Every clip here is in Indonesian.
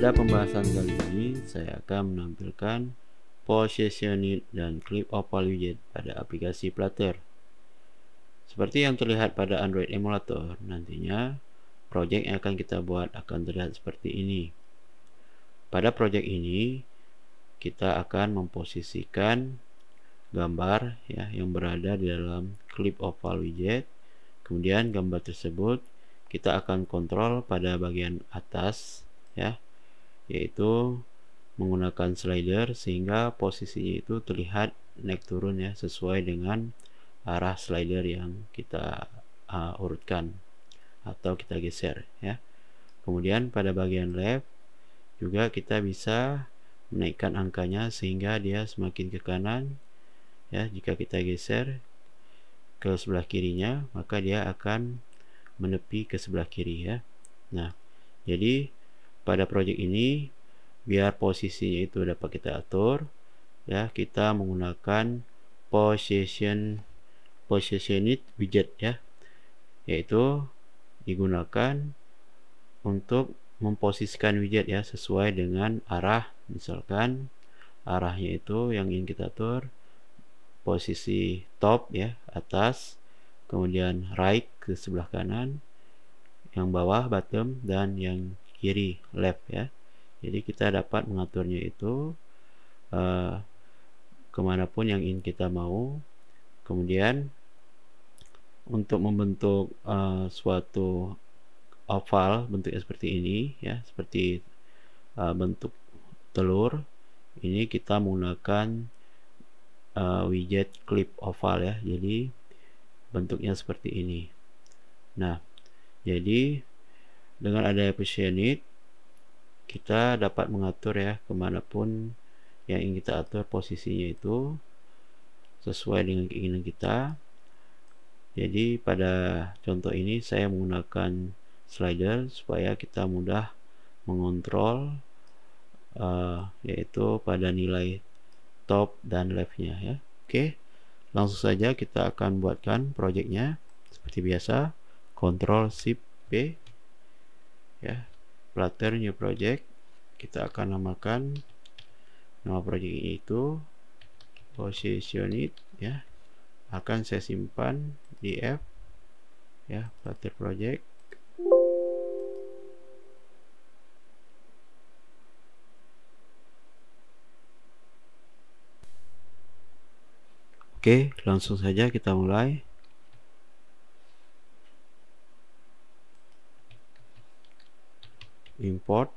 Pada pembahasan kali ini, saya akan menampilkan Positionit dan Clip Oval Widget pada aplikasi Flutter. Seperti yang terlihat pada Android Emulator, nantinya project yang akan kita buat akan terlihat seperti ini. Pada project ini, kita akan memposisikan gambar yang berada di dalam Clip Oval Widget. Kemudian gambar tersebut kita akan kontrol pada bagian atas, yaitu menggunakan slider sehingga posisinya itu terlihat naik turun sesuai dengan arah slider yang kita urutkan atau kita geser Kemudian pada bagian left juga kita bisa menaikkan angkanya sehingga dia semakin ke kanan. Jika kita geser ke sebelah kirinya, maka dia akan menepi ke sebelah kiri Nah, jadi pada project ini biar posisinya itu dapat kita atur, kita menggunakan Positionit widget yaitu digunakan untuk memposisikan widget sesuai dengan arah. Misalkan arahnya itu yang ingin kita atur posisi top atas, kemudian right ke sebelah kanan, yang bawah bottom, dan yang kiri left Jadi kita dapat mengaturnya itu kemanapun yang ingin kita mau. Kemudian untuk membentuk suatu oval bentuknya seperti ini seperti bentuk telur, ini kita menggunakan widget clip oval jadi bentuknya seperti ini. Nah, jadi dengan adanya Positionit kita dapat mengatur kemanapun yang ingin kita atur posisinya itu sesuai dengan keinginan kita. Jadi pada contoh ini saya menggunakan slider supaya kita mudah mengontrol yaitu pada nilai top dan leftnya Oke, langsung saja kita akan buatkan projectnya. Seperti biasa, Ctrl Shift P Flutter New Project. Kita akan namakan nama project itu Positionit akan saya simpan di F Flutter Project. Oke, langsung saja kita mulai. Import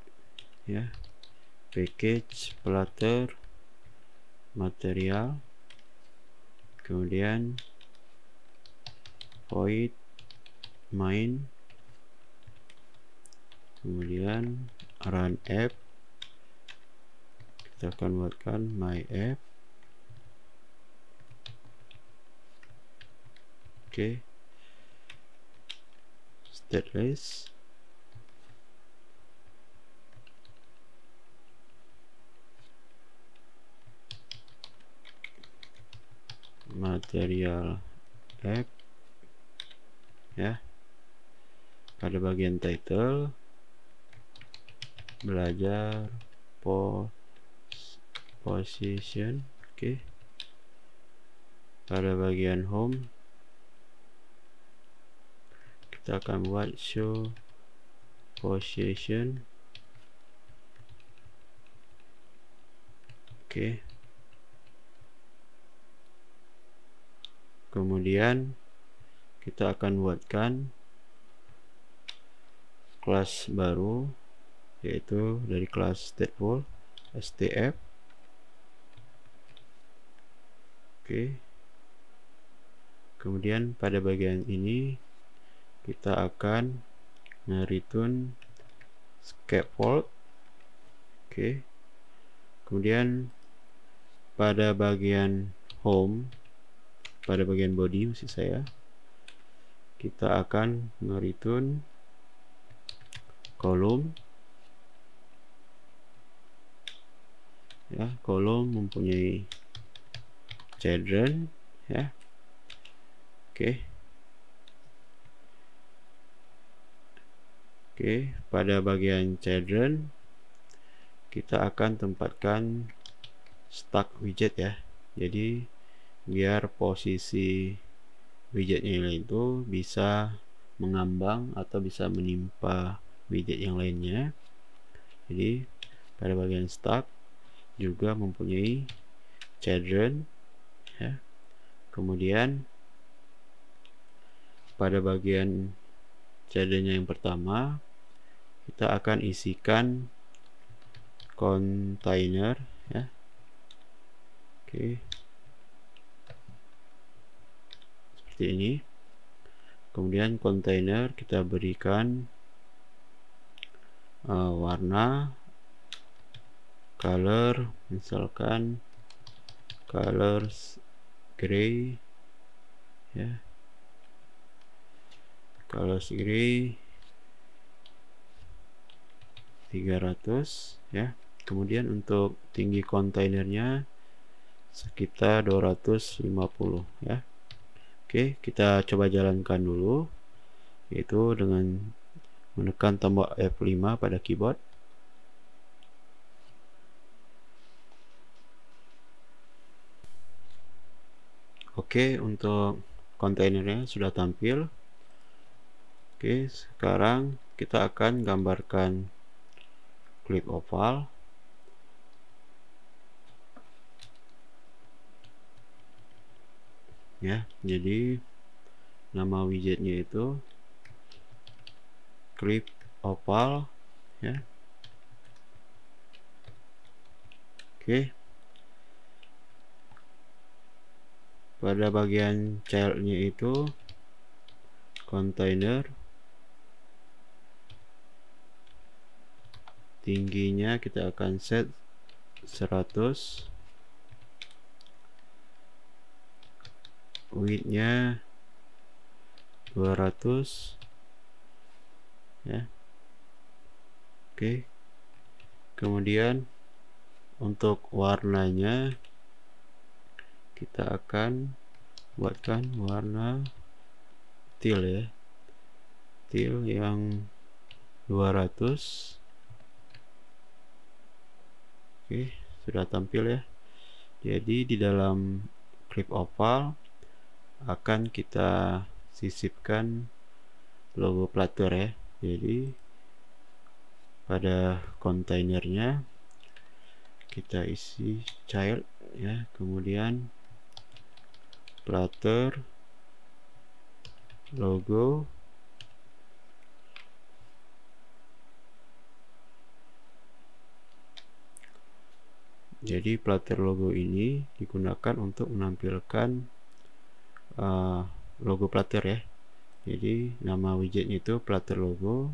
package Flutter material, kemudian void main, kemudian run app. Kita akan buatkan my app. Oke, stateless, material app pada bagian title belajar position. Oke, pada bagian home kita akan buat show position. Oke, kemudian kita akan buatkan kelas baru yaitu dari kelas stateful stf. Oke, kemudian pada bagian ini kita akan nge-return scaffold. Oke, kemudian pada bagian home, pada bagian body maksud saya, kita akan nge-return kolom. Kolom mempunyai children Oke, pada bagian children kita akan tempatkan stack widget ya. Jadi biar posisi widgetnya itu bisa mengambang atau bisa menimpa widget yang lainnya. Jadi pada bagian stack juga mempunyai children ya. Kemudian pada bagian childrennya yang pertama kita akan isikan container ya. Oke, seperti ini. Kemudian container kita berikan warna, color, misalkan colors gray ya, colors gray 300 ya. Kemudian untuk tinggi kontainernya sekitar 250 ya. Oke, kita coba jalankan dulu, yaitu dengan menekan tombol F5 pada keyboard. Oke, untuk kontainernya sudah tampil. Oke, sekarang kita akan gambarkan clip oval. Ya, jadi nama widgetnya itu clip oval ya. Oke, pada bagian childnya itu container, tingginya kita akan set 100, widthnya 200 ya. Oke, kemudian untuk warnanya kita akan buatkan warna teal ya, teal yang 200. Oke, sudah tampil ya. Jadi di dalam clip oval akan kita sisipkan logo Flutter ya. Jadi pada kontainernya kita isi child ya, kemudian Flutter logo, jadi Flutter logo ini digunakan untuk menampilkan logo Flutter ya. Jadi nama widgetnya itu Flutter logo,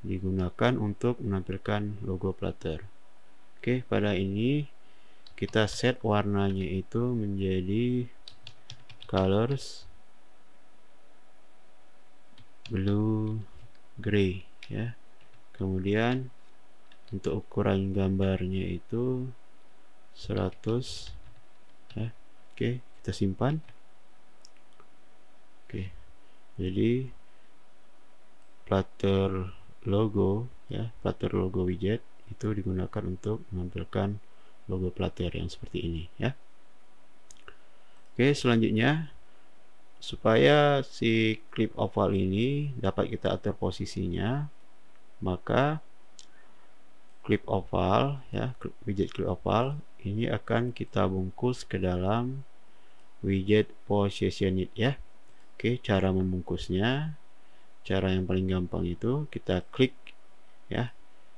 digunakan untuk menampilkan logo Flutter. Oke, pada ini kita set warnanya itu menjadi colors blue gray ya. Kemudian untuk ukuran gambarnya itu 100 ya. Oke, kita simpan. Oke, jadi Flutter logo ya, Flutter logo widget itu digunakan untuk menampilkan logo Flutter yang seperti ini ya. Oke, selanjutnya supaya si clip oval ini dapat kita atur posisinya, maka clip oval ya, widget clip oval ini akan kita bungkus ke dalam widget position it ya. Oke, cara membungkusnya, cara yang paling gampang itu kita klik ya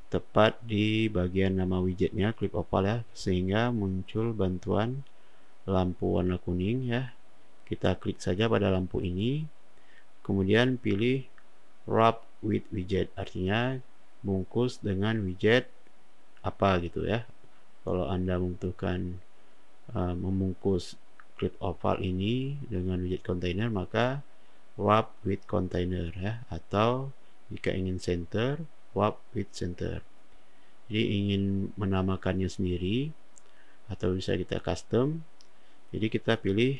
tepat di bagian nama widgetnya clip oval ya, sehingga muncul bantuan lampu warna kuning ya. Kita klik saja pada lampu ini, kemudian pilih wrap with widget, artinya bungkus dengan widget apa gitu ya. Kalau Anda membutuhkan membungkus clip oval ini dengan widget container, maka wrap with container ya, atau jika ingin center, wrap with center. Jadi ingin menamakannya sendiri atau bisa kita custom, jadi kita pilih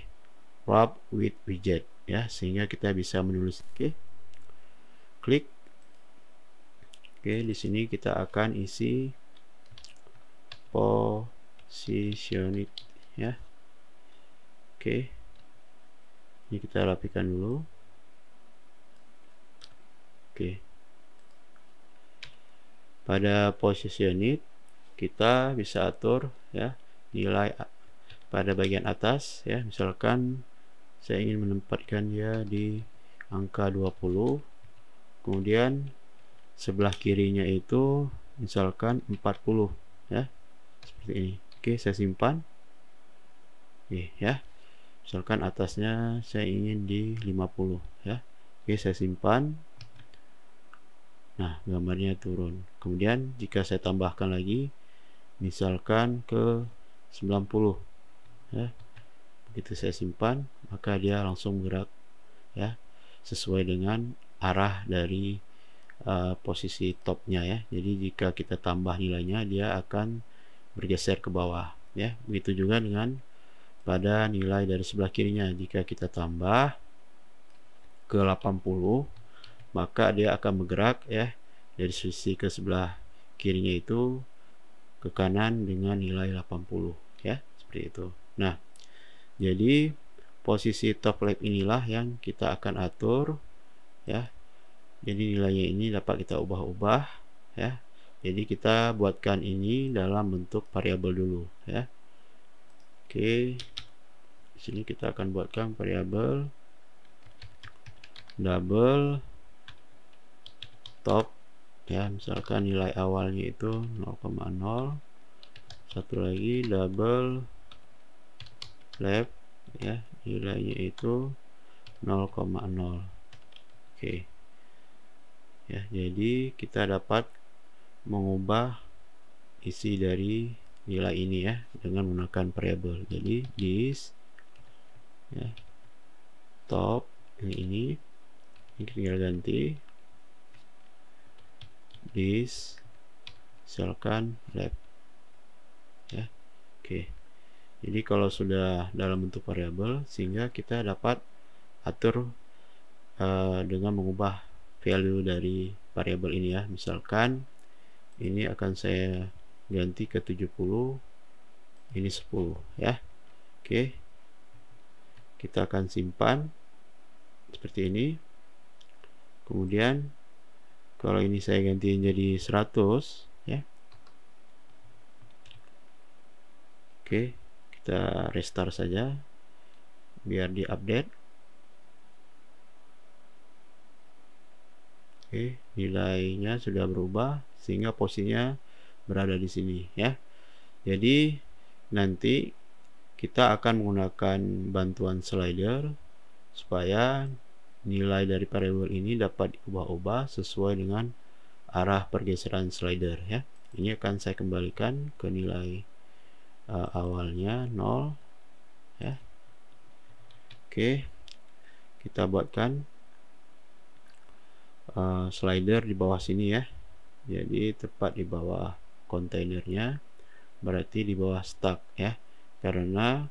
wrap with widget ya, sehingga kita bisa menulis. Oke, klik. Oke, di sini kita akan isi position it ya. Oke, ini kita rapikan dulu. Oke, pada position it kita bisa atur ya nilai pada bagian atas ya. Misalkan saya ingin menempatkan dia di angka 20, kemudian sebelah kirinya itu misalkan 40 ya, seperti ini. Oke, saya simpan. Oke ya, misalkan atasnya saya ingin di 50 ya. Oke, saya simpan. Nah, gambarnya turun. Kemudian jika saya tambahkan lagi misalkan ke 90 ya, begitu saya simpan maka dia langsung bergerak ya, sesuai dengan arah dari posisi topnya ya. Jadi jika kita tambah nilainya dia akan bergeser ke bawah ya. Begitu juga dengan pada nilai dari sebelah kirinya, jika kita tambah ke 80 maka dia akan bergerak ya dari sisi ke sebelah kirinya itu ke kanan dengan nilai 80 ya, seperti itu. Nah, jadi posisi top left inilah yang kita akan atur ya. Jadi nilainya ini dapat kita ubah-ubah ya. Jadi kita buatkan ini dalam bentuk variabel dulu ya. Oke, di sini kita akan buatkan variabel double top ya, misalkan nilai awalnya itu 0,0. Satu lagi double left ya, nilainya itu 0,0. Oke ya, jadi kita dapat mengubah isi dari nilai ini ya dengan menggunakan variabel. Jadi this ya, top ini tinggal ganti this misalkan left ya. Oke, jadi kalau sudah dalam bentuk variabel sehingga kita dapat atur dengan mengubah value dari variabel ini ya. Misalkan ini akan saya ganti ke 70, ini 10 ya. Oke, kita akan simpan seperti ini. Kemudian kalau ini saya ganti jadi 100 ya. Oke, kita restart saja biar diupdate. Oke, nilainya sudah berubah sehingga posisinya berada di sini ya. Jadi nanti kita akan menggunakan bantuan slider supaya nilai dari variabel ini dapat diubah-ubah sesuai dengan arah pergeseran slider ya. Ini akan saya kembalikan ke nilai awalnya 0 ya. Oke, kita buatkan slider di bawah sini ya. Jadi tepat di bawah kontainernya, berarti di bawah stack ya, karena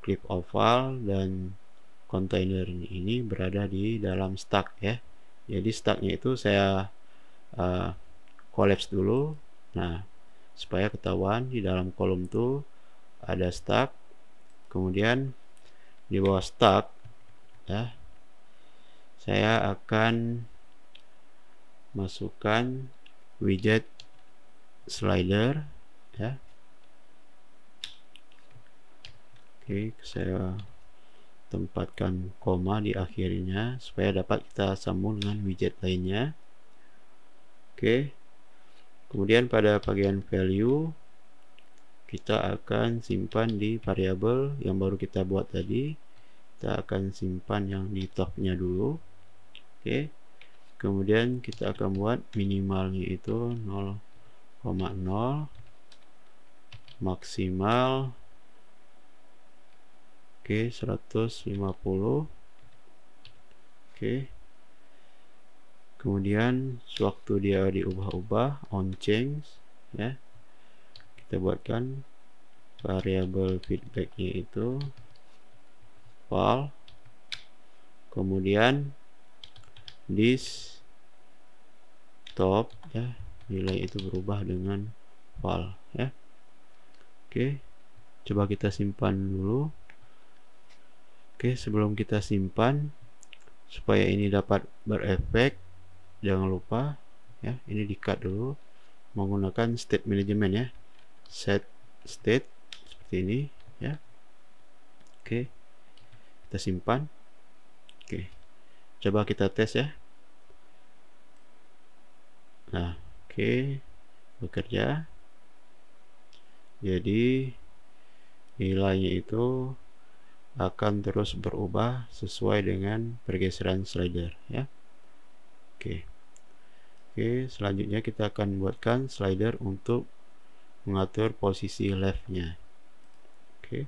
clip oval dan kontainer ini berada di dalam stack ya. Jadi stacknya itu saya collapse dulu. Nah, supaya ketahuan di dalam kolom tuh ada stack, kemudian di bawah stack ya saya akan masukkan widget slider ya. Oke, saya tempatkan koma di akhirnya supaya dapat kita sambung dengan widget lainnya. Oke, kemudian pada bagian value kita akan simpan di variabel yang baru kita buat tadi. Kita akan simpan yang di topnya dulu. Oke, kemudian kita akan buat minimalnya itu 0,0, maksimal 150. Oke, kemudian sewaktu dia diubah-ubah on change ya, kita buatkan variabel feedbacknya itu val, kemudian this top ya, nilai itu berubah dengan val ya. Oke, coba kita simpan dulu. Oke, sebelum kita simpan, supaya ini dapat berefek, jangan lupa ya, ini di-cut dulu menggunakan state management ya. Set state seperti ini ya. Oke, kita simpan. Oke, coba kita tes ya. Nah, oke, bekerja. Jadi nilainya itu akan terus berubah sesuai dengan pergeseran slider ya. Oke, selanjutnya kita akan buatkan slider untuk mengatur posisi leftnya. Oke,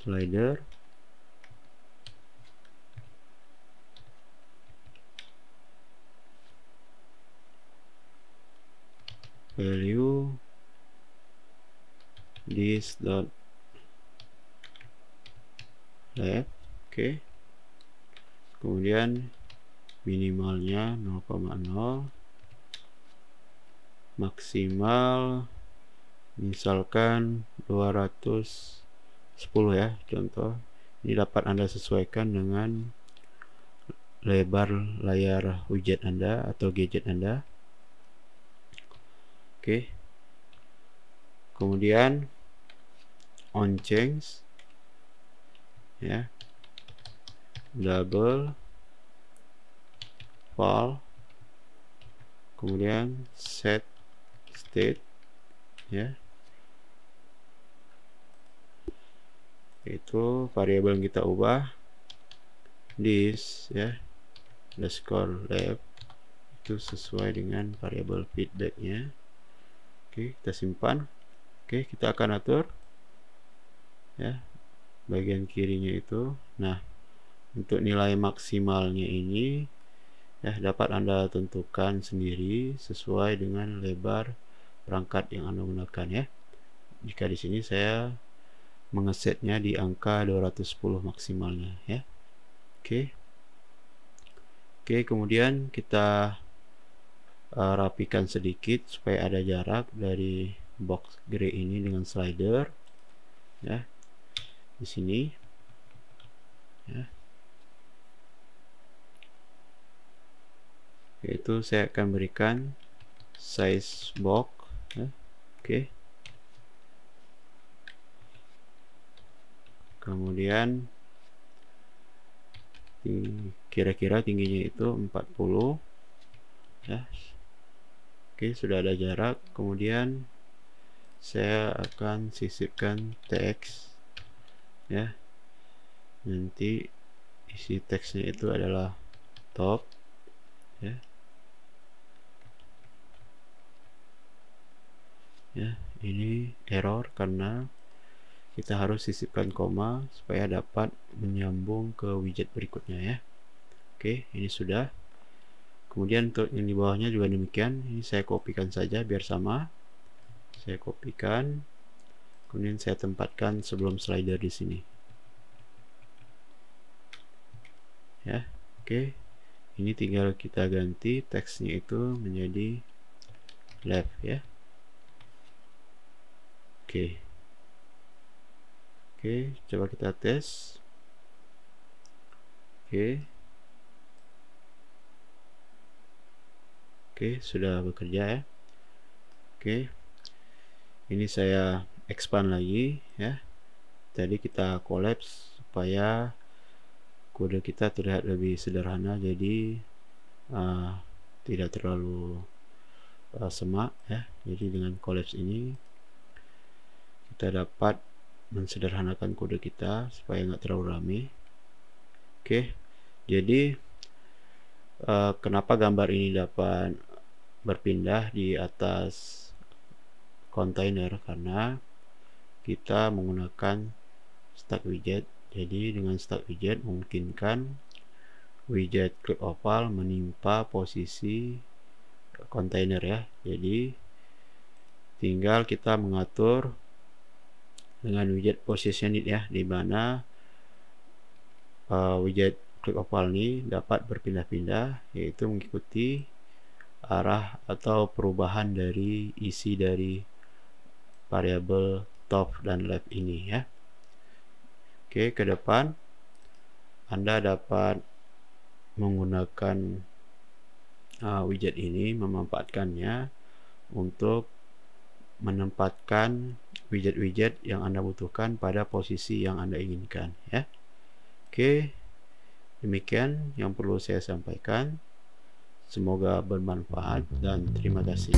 slider value this dot left. Oke, kemudian minimalnya 0,0, maksimal misalkan 210 ya, contoh. Ini dapat Anda sesuaikan dengan lebar layar widget Anda atau gadget Anda. Oke, kemudian on change ya, double val, kemudian set state ya, itu variabel yang kita ubah this ya, underscore left, itu sesuai dengan variabel feedbacknya. Oke, kita simpan. Oke, kita akan atur ya bagian kirinya itu. Nah, untuk nilai maksimalnya ini ya dapat Anda tentukan sendiri sesuai dengan lebar perangkat yang Anda gunakan ya. Jika di sini saya mengesetnya di angka 210 maksimalnya ya. Oke, kemudian kita rapikan sedikit supaya ada jarak dari box gray ini dengan slider ya, di sini ya. Yaitu saya akan berikan size box ya. Oke, kemudian kira-kira tingginya itu 40 ya. Oke, sudah ada jarak. Kemudian saya akan sisipkan teks ya, nanti isi teksnya itu adalah top ya. Ini error karena kita harus sisipkan koma supaya dapat menyambung ke widget berikutnya ya. Oke, ini sudah. Kemudian untuk yang di bawahnya juga demikian. Ini saya kopikan saja biar sama. Saya kopikan, kemudian saya tempatkan sebelum slider di sini ya. Oke, ini tinggal kita ganti teksnya itu menjadi left ya. Oke, coba kita tes. Oke, sudah bekerja ya. Oke, ini saya expand lagi ya. Tadi kita collapse supaya kode kita terlihat lebih sederhana, jadi tidak terlalu semak ya. Jadi dengan collapse ini kita dapat mensederhanakan kode kita supaya nggak terlalu rame. Oke, jadi kenapa gambar ini dapat berpindah di atas kontainer, karena kita menggunakan stack widget. Jadi dengan stack widget memungkinkan widget clip oval menimpa posisi kontainer ya. Jadi tinggal kita mengatur dengan widget positioning ya, di mana widget clip oval ini dapat berpindah-pindah, yaitu mengikuti arah atau perubahan dari isi dari variabel top dan left ini ya. Oke, ke depan Anda dapat menggunakan widget ini, memanfaatkannya untuk menempatkan widget-widget yang Anda butuhkan pada posisi yang Anda inginkan ya. Oke, demikian yang perlu saya sampaikan. Semoga bermanfaat dan terima kasih.